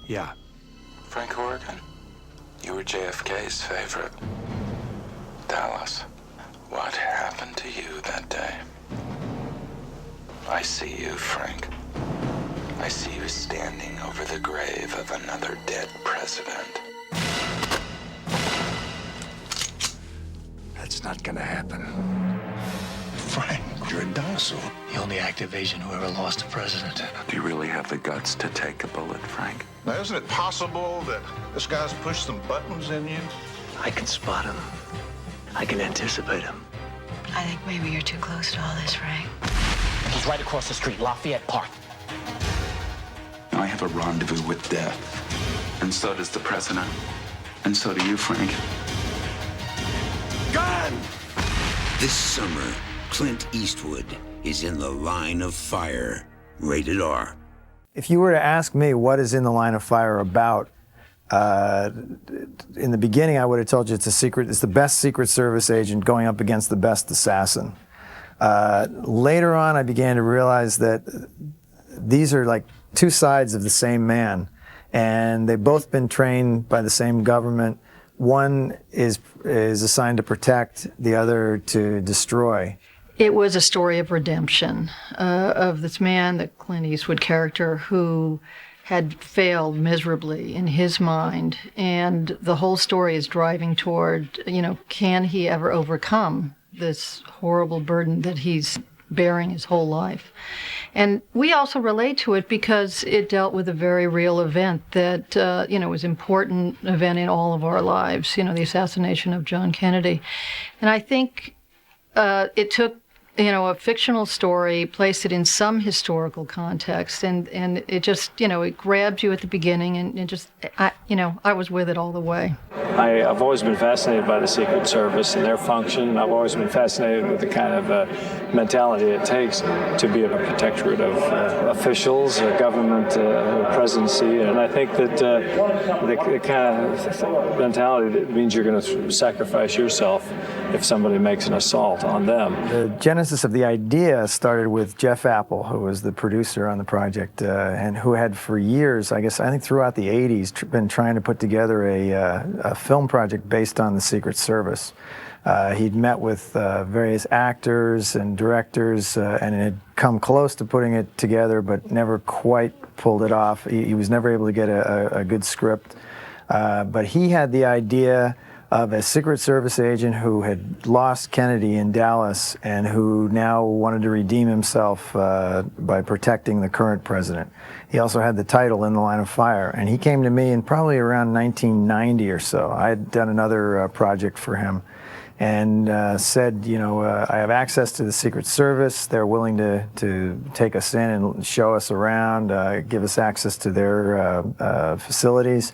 Yeah. Frank Horrigan, you were JFK's favorite. Dallas, what happened to you that day? I see you, Frank. I see you standing over the grave of another dead president. That's not gonna happen. Frank, you're a dinosaur. The only active agent who ever lost a president. Do you really have the guts to take a bullet, Frank? Now, isn't it possible that this guy's pushed some buttons in you? I can spot him. I can anticipate him. I think maybe you're too close to all this, Frank. He's right across the street, Lafayette Park. I have a rendezvous with death. And so does the president. And so do you, Frank. Gun! This summer, Clint Eastwood is in the line of fire. Rated R. If you were to ask me what is In the Line of Fire about, in the beginning I would have told you it's the best Secret Service agent going up against the best assassin. Later on I began to realize that these are like two sides of the same man, and they've both been trained by the same government. One is assigned to protect, the other to destroy. It was a story of redemption of this man, the Clint Eastwood character, who had failed miserably in his mind. And the whole story is driving toward, can he ever overcome this horrible burden that he's bearing his whole life? And we also relate to it because it dealt with a very real event that, was an important event in all of our lives, the assassination of John Kennedy. And I think it took a fictional story, placed it in some historical context, and it just, it grabs you at the beginning, and it just, I was with it all the way. I've always been fascinated by the Secret Service and their function. I've always been fascinated with the kind of mentality it takes to be a protectorate of officials, government presidency, and I think that the kind of mentality that means you're going to sacrifice yourself if somebody makes an assault on them. The genesis of the idea started with Jeff Apple, who was the producer on the project, and who had for years, I think throughout the 80s, been trying to put together a film project based on the Secret Service. He'd met with various actors and directors and had come close to putting it together, but never quite pulled it off. He was never able to get a good script. But he had the idea of a Secret Service agent who had lost Kennedy in Dallas and who now wanted to redeem himself by protecting the current president. He also had the title In the Line of Fire, and he came to me in probably around 1990 or so. I had done another project for him and said, I have access to the Secret Service. They're willing to take us in and show us around, give us access to their facilities.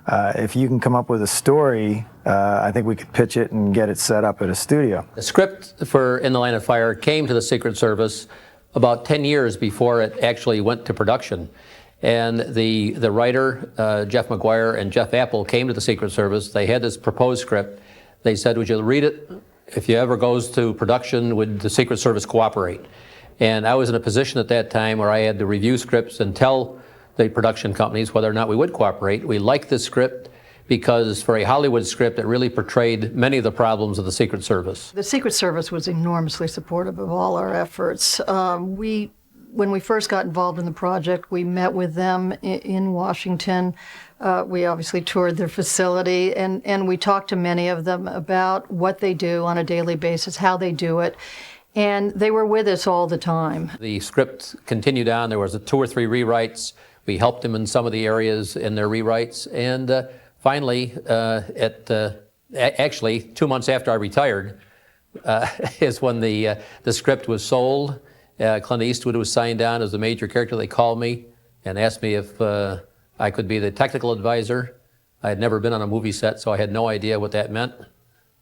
If you can come up with a story, I think we could pitch it and get it set up at a studio. The script for In the Line of Fire came to the Secret Service about 10 years before it actually went to production. And the writer, Jeff Maguire and Jeff Apple, came to the Secret Service. They had this proposed script. They said, would you read it? If it ever goes to production, would the Secret Service cooperate? And I was in a position at that time where I had to review scripts and tell the production companies whether or not we would cooperate. We liked this script because for a Hollywood script, it really portrayed many of the problems of the Secret Service. The Secret Service was enormously supportive of all our efforts. When we first got involved in the project, we met with them in Washington. We obviously toured their facility, and we talked to many of them about what they do on a daily basis, how they do it. And they were with us all the time. The script continued on. There was 2 or 3 rewrites. We helped them in some of the areas in their rewrites. And finally, actually 2 months after I retired, is when the script was sold. Clint Eastwood was signed on as the major character. They called me and asked me if I could be the technical advisor. I had never been on a movie set, so I had no idea what that meant.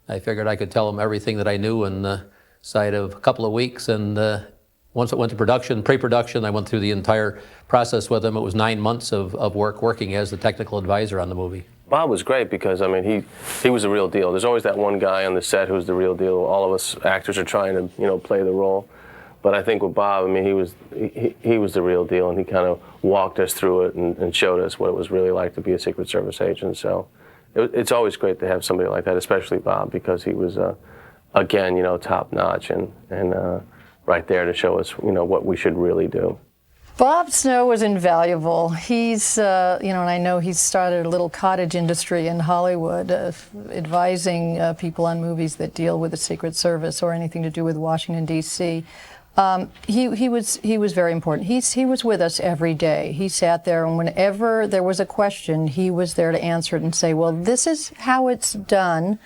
I figured I could tell them everything that I knew in the side of a couple of weeks, and once it went to production, pre-production, I went through the entire process with him. It was 9 months of working as the technical advisor on the movie. Bob was great because, he was the real deal. There's always that one guy on the set who's the real deal. All of us actors are trying to, play the role. But I think with Bob, I mean, he was the real deal, and he kind of walked us through it and showed us what it was really like to be a Secret Service agent. So it's always great to have somebody like that, especially Bob, because he was, again, you know, top notch and right there to show us, you know, what we should really do. Bob Snow was invaluable. He's, you know, and I know he's started a little cottage industry in Hollywood, advising people on movies that deal with the Secret Service or anything to do with Washington, D.C. He was very important. He was with us every day. He sat there, and whenever there was a question, he was there to answer it and say, well, this is how it's done.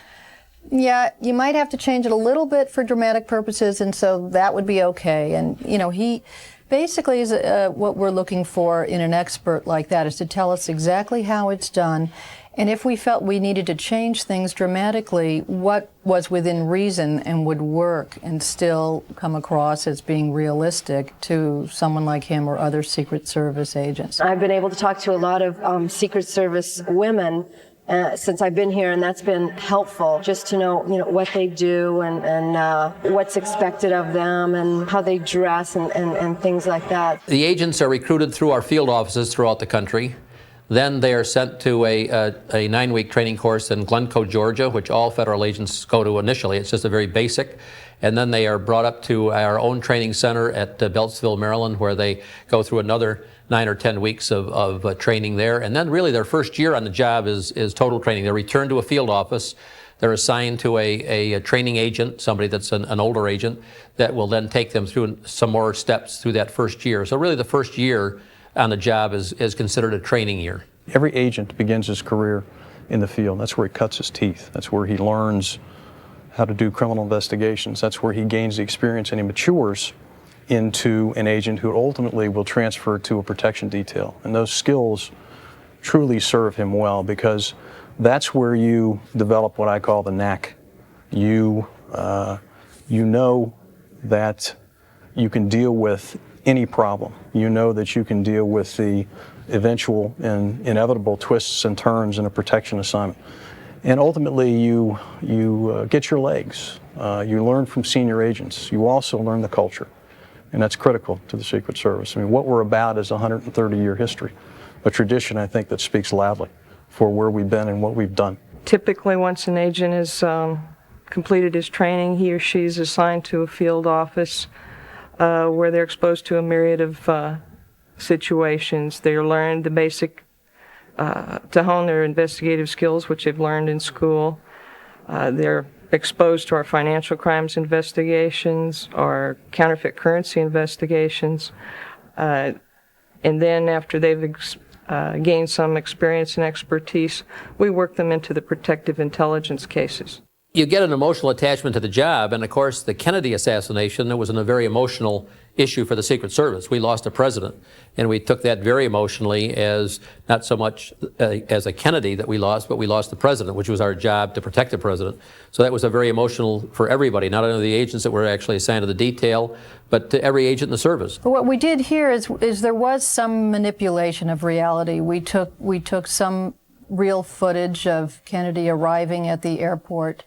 Yeah, you might have to change it a little bit for dramatic purposes, and so that would be okay. And, you know, he basically is what we're looking for in an expert like that, is to tell us exactly how it's done. And if we felt we needed to change things dramatically, what was within reason and would work and still come across as being realistic to someone like him or other Secret Service agents. I've been able to talk to a lot of Secret Service women since I've been here, and that's been helpful, just to know, you know, what they do and what's expected of them and how they dress and things like that. The agents are recruited through our field offices throughout the country. Then they are sent to a 9-week training course in Glencoe, Georgia, which all federal agents go to initially. It's just a very basic. And then they are brought up to our own training center at Beltsville, Maryland, where they go through another 9 or 10 weeks of training there. And then really their first year on the job is total training. They're returned to a field office. They're assigned to a training agent, somebody that's an older agent, that will then take them through some more steps through that first year. So really the first year on the job is considered a training year. Every agent begins his career in the field. That's where he cuts his teeth. That's where he learns how to do criminal investigations. That's where he gains the experience and he matures into an agent who ultimately will transfer to a protection detail. And those skills truly serve him well, because that's where you develop what I call the knack. You know that you can deal with any problem. You know that you can deal with the eventual and inevitable twists and turns in a protection assignment. And ultimately you get your legs. You learn from senior agents. You also learn the culture. And that's critical to the Secret Service. I mean, what we're about is a 130-year history, a tradition, I think, that speaks loudly for where we've been and what we've done. Typically, once an agent has completed his training, he or she is assigned to a field office where they're exposed to a myriad of situations. They learn the basic, to hone their investigative skills, which they've learned in school. They're exposed to our financial crimes investigations, our counterfeit currency investigations, and then after they've gained some experience and expertise, we work them into the protective intelligence cases. You get an emotional attachment to the job, and of course the Kennedy assassination, it was a very emotional issue for the Secret Service. We lost a president, and we took that very emotionally, as not so much as a Kennedy that we lost, but we lost the president, which was our job to protect the president. So that was a very emotional for everybody, not only the agents that were actually assigned to the detail, but to every agent in the service. But what we did here is there was some manipulation of reality. We took some real footage of Kennedy arriving at the airport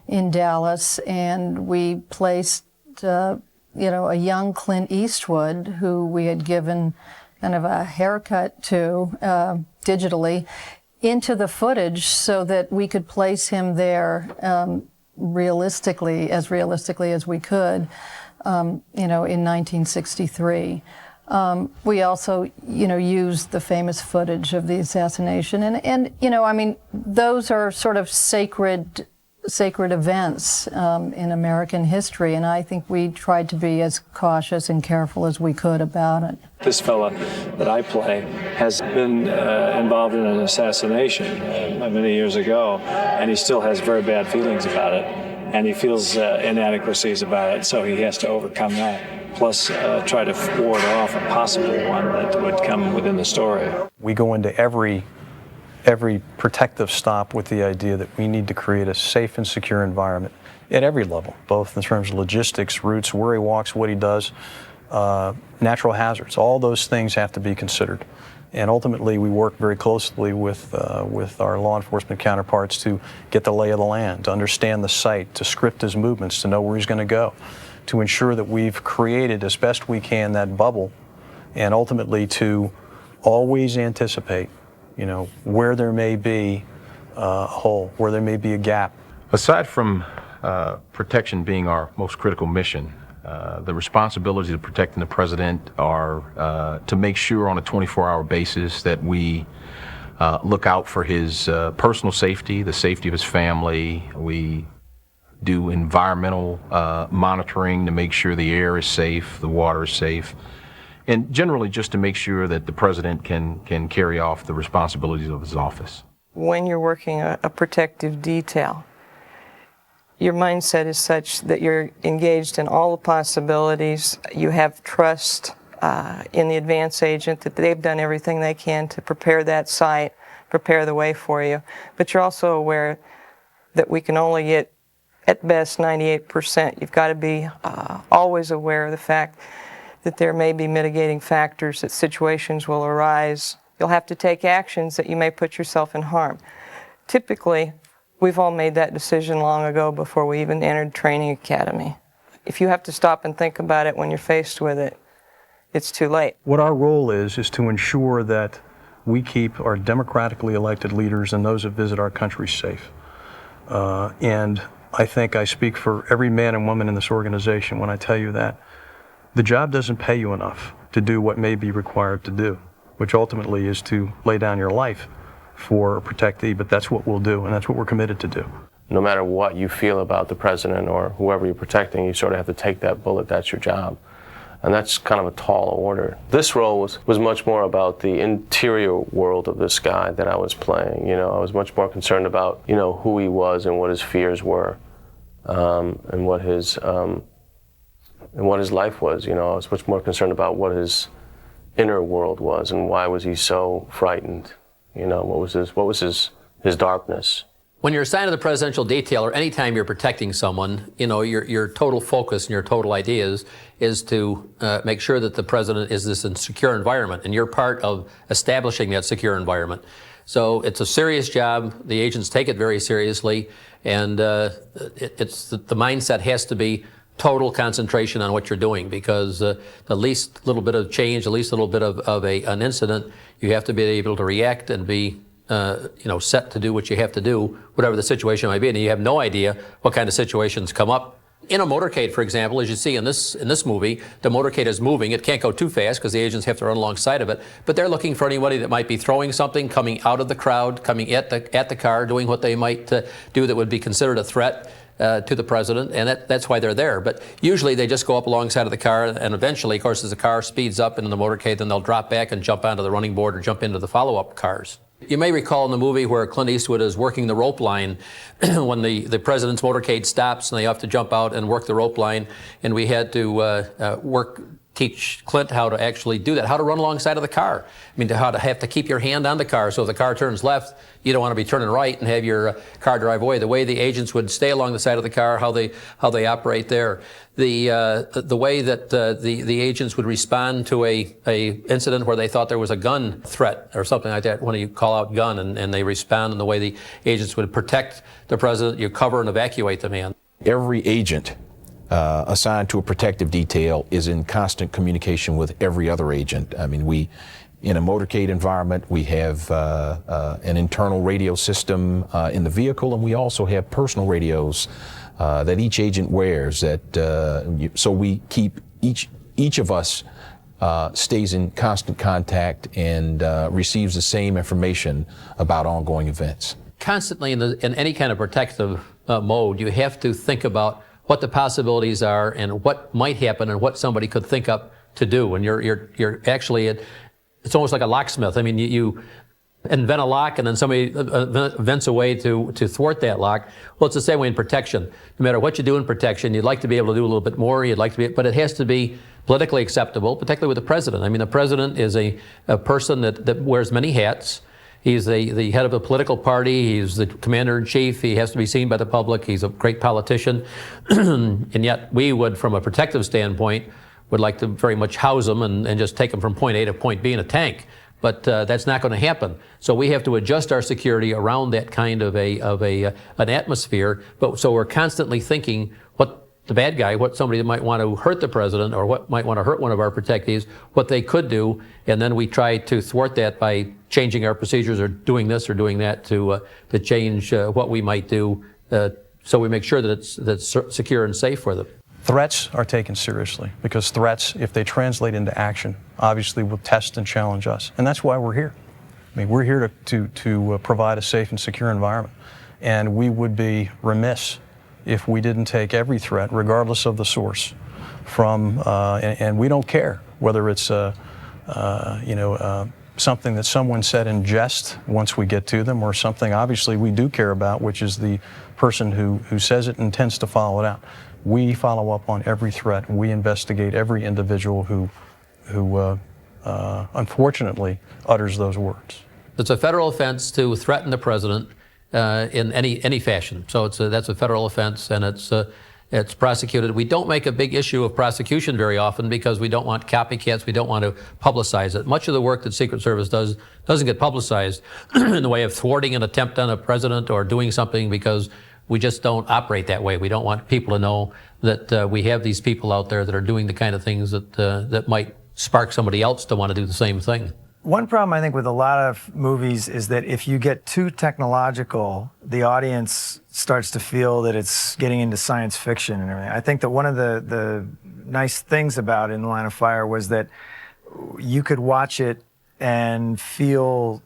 in Dallas, and we placed a young Clint Eastwood, who we had given kind of a haircut to digitally, into the footage so that we could place him there realistically as we could, in 1963. We also, used the famous footage of the assassination, and those are sort of sacred events in American history, and I think we tried to be as cautious and careful as we could about it. This fella that I play has been involved in an assassination many years ago, and he still has very bad feelings about it, and he feels inadequacies about it, so he has to overcome that. Plus try to ward off a possible one that would come within the story. We go into every protective stop with the idea that we need to create a safe and secure environment at every level, both in terms of logistics, routes, where he walks, what he does, natural hazards. All those things have to be considered. And ultimately, we work very closely with our law enforcement counterparts to get the lay of the land, to understand the site, to script his movements, to know where he's going to go, to ensure that we've created as best we can that bubble, and ultimately to always anticipate, where there may be a hole, where there may be a gap. Aside from protection being our most critical mission, the responsibilities of protecting the president are to make sure on a 24-hour basis that we look out for his personal safety, the safety of his family. We do environmental monitoring to make sure the air is safe, the water is safe, and generally just to make sure that the president can carry off the responsibilities of his office. When you're working a protective detail, your mindset is such that you're engaged in all the possibilities. You have trust in the advance agent that they've done everything they can to prepare that site, prepare the way for you. But you're also aware that we can only get, at best, 98%. You've got to be always aware of the fact that there may be mitigating factors, that situations will arise. You'll have to take actions that you may put yourself in harm. Typically, we've all made that decision long ago before we even entered training academy. If you have to stop and think about it when you're faced with it, it's too late. What our role is to ensure that we keep our democratically elected leaders and those that visit our country safe. And I think I speak for every man and woman in this organization when I tell you that the job doesn't pay you enough to do what may be required to do, which ultimately is to lay down your life for a protectee, but that's what we'll do, and that's what we're committed to do. No matter what you feel about the president or whoever you're protecting, you sort of have to take that bullet. That's your job. And that's kind of a tall order. This role was much more about the interior world of this guy that I was playing. I was much more concerned about, who he was and what his fears were, and what his life was. I was much more concerned about what his inner world was and why was he so frightened. What was his darkness. When you're assigned to the presidential detail, or anytime you're protecting someone, your total focus and your total idea is to make sure that the president is this secure environment, and you're part of establishing that secure environment. So it's a serious job. The agents take it very seriously, and it's the mindset has to be total concentration on what you're doing, because the least little bit of change, the least little bit of an incident, you have to be able to react and be set to do what you have to do, whatever the situation might be, and you have no idea what kind of situations come up. In a motorcade, for example, as you see in this movie, the motorcade is moving. It can't go too fast because the agents have to run alongside of it, but they're looking for anybody that might be throwing something, coming out of the crowd, coming at the car, doing what they might do that would be considered a threat to the president, and that's why they're there. But usually they just go up alongside of the car, and eventually, of course, as the car speeds up into the motorcade, then they'll drop back and jump onto the running board or jump into the follow-up cars. You may recall in the movie where Clint Eastwood is working the rope line when the president's motorcade stops and they have to jump out and work the rope line, and we had to teach Clint how to actually do that, how to run alongside of the car. How to have to keep your hand on the car, so if the car turns left, you don't want to be turning right and have your car drive away. The way the agents would stay along the side of the car, how they operate there. The way that the agents would respond to a incident where they thought there was a gun threat or something like that, when you call out gun, and they respond, and the way the agents would protect the president, you cover and evacuate the man. Every agent assigned to a protective detail is in constant communication with every other agent. In a motorcade environment, we have an internal radio system in the vehicle, and we also have personal radios that each agent wears. So we keep each of us stays in constant contact and receives the same information about ongoing events. Constantly in any kind of protective mode, you have to think about what the possibilities are and what might happen and what somebody could think up to do. And you're actually it's almost like a locksmith. You invent a lock, and then somebody invents a way to thwart that lock. Well, it's the same way in protection. No matter what you do in protection, you'd like to be able to do a little bit more. But it has to be politically acceptable, particularly with the president. The president is a person that wears many hats. He's the head of a political party. He's the commander-in-chief. He has to be seen by the public. He's a great politician. And yet we would, from a protective standpoint, would like to very much house him and just take him from point A to point B in a tank. But that's not going to happen. So we have to adjust our security around that kind of an atmosphere. So we're constantly thinking, the bad guy, what somebody that might want to hurt the president or what might want to hurt one of our protectees, what they could do, and then we try to thwart that by changing our procedures or doing this or doing that to change what we might do, so we make sure that it's secure and safe for them. Threats are taken seriously because threats, if they translate into action, obviously will test and challenge us, and that's why we're here. I mean, we're here to provide a safe and secure environment, and we would be remiss if we didn't take every threat, regardless of the source, from and we don't care whether it's something that someone said in jest once we get to them, or something obviously we do care about, which is the person who says it and intends to follow it out. We follow up on every threat. We investigate every individual who unfortunately utters those words. It's a federal offense to threaten the president in any fashion. So that's a federal offense, and it's prosecuted. We don't make a big issue of prosecution very often because we don't want copycats. We don't want to publicize it. Much of the work that Secret Service does doesn't get publicized in the way of thwarting an attempt on a president or doing something, because we just don't operate that way. We don't want people to know that we have these people out there that are doing the kind of things that might spark somebody else to want to do the same thing. One problem I think with a lot of movies is that if you get too technological, the audience starts to feel that it's getting into science fiction and everything. I think that one of the nice things about In the Line of Fire was that you could watch it and feel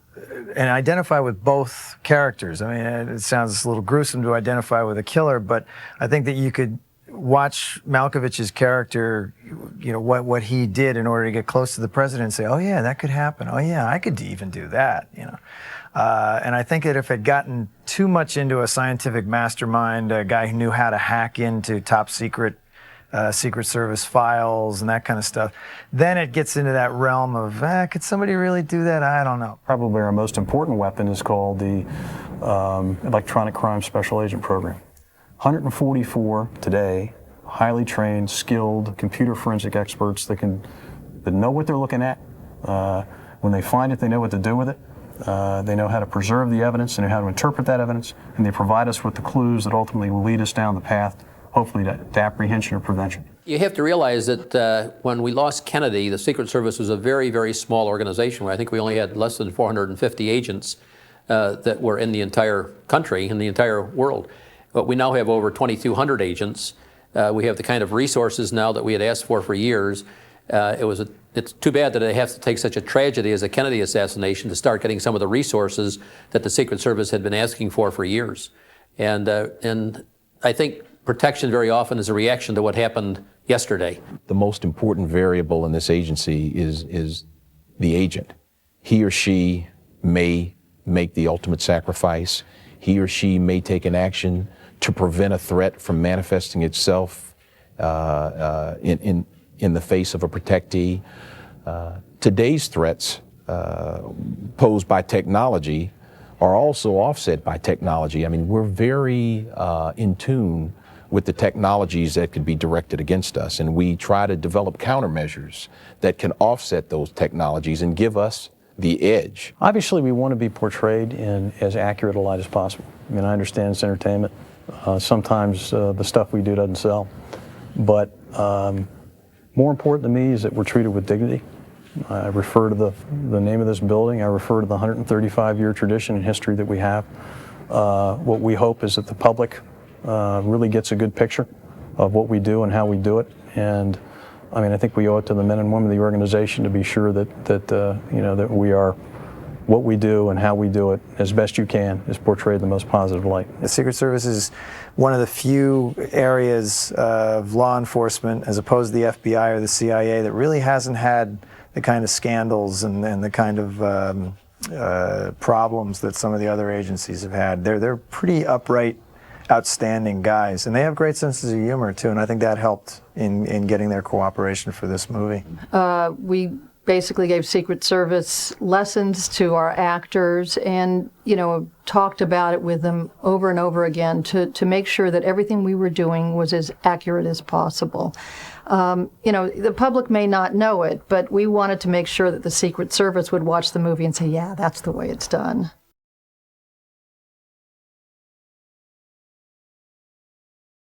and identify with both characters. I mean, it sounds a little gruesome to identify with a killer, but I think that you could watch Malkovich's character, what he did in order to get close to the president and say, oh yeah, that could happen. Oh yeah, I could even do that, And I think that if it had gotten too much into a scientific mastermind, a guy who knew how to hack into top secret Secret Service files and that kind of stuff, then it gets into that realm of, could somebody really do that? I don't know. Probably our most important weapon is called the Electronic Crime Special Agent Program. 144 today, highly trained, skilled computer forensic experts that know what they're looking at. When they find it, they know what to do with it. They know how to preserve the evidence, they know how to interpret that evidence, and they provide us with the clues that ultimately will lead us down the path, hopefully to apprehension or prevention. You have to realize that when we lost Kennedy, the Secret Service was a very, very small organization. I think we only had less than 450 agents that were in the entire country, in the entire world. But we now have over 2,200 agents. We have the kind of resources now that we had asked for years. It's too bad that it has to take such a tragedy as a Kennedy assassination to start getting some of the resources that the Secret Service had been asking for years. And I think protection very often is a reaction to what happened yesterday. The most important variable in this agency is the agent. He or she may make the ultimate sacrifice. He or she may take an action to prevent a threat from manifesting itself in the face of a protectee. Today's threats posed by technology are also offset by technology. I mean, we're very in tune with the technologies that could be directed against us, and we try to develop countermeasures that can offset those technologies and give us the edge. Obviously, we want to be portrayed in as accurate a light as possible. I mean, I understand it's entertainment. Sometimes the stuff we do doesn't sell. But more important to me is that we're treated with dignity. I refer to the name of this building. I refer to the 135-year tradition and history that we have. What we hope is that the public really gets a good picture of what we do and how we do it. And I mean, I think we owe it to the men and women of the organization to be sure that we are, what we do and how we do it as best you can is portrayed in the most positive light. The Secret Service is one of the few areas of law enforcement, as opposed to the FBI or the CIA, that really hasn't had the kind of scandals and the kind of problems that some of the other agencies have had. They're pretty upright, outstanding guys, and they have great senses of humor too, and I think that helped in getting their cooperation for this movie. We basically gave Secret Service lessons to our actors and, talked about it with them over and over again to make sure that everything we were doing was as accurate as possible. The public may not know it, but we wanted to make sure that the Secret Service would watch the movie and say, yeah, that's the way it's done.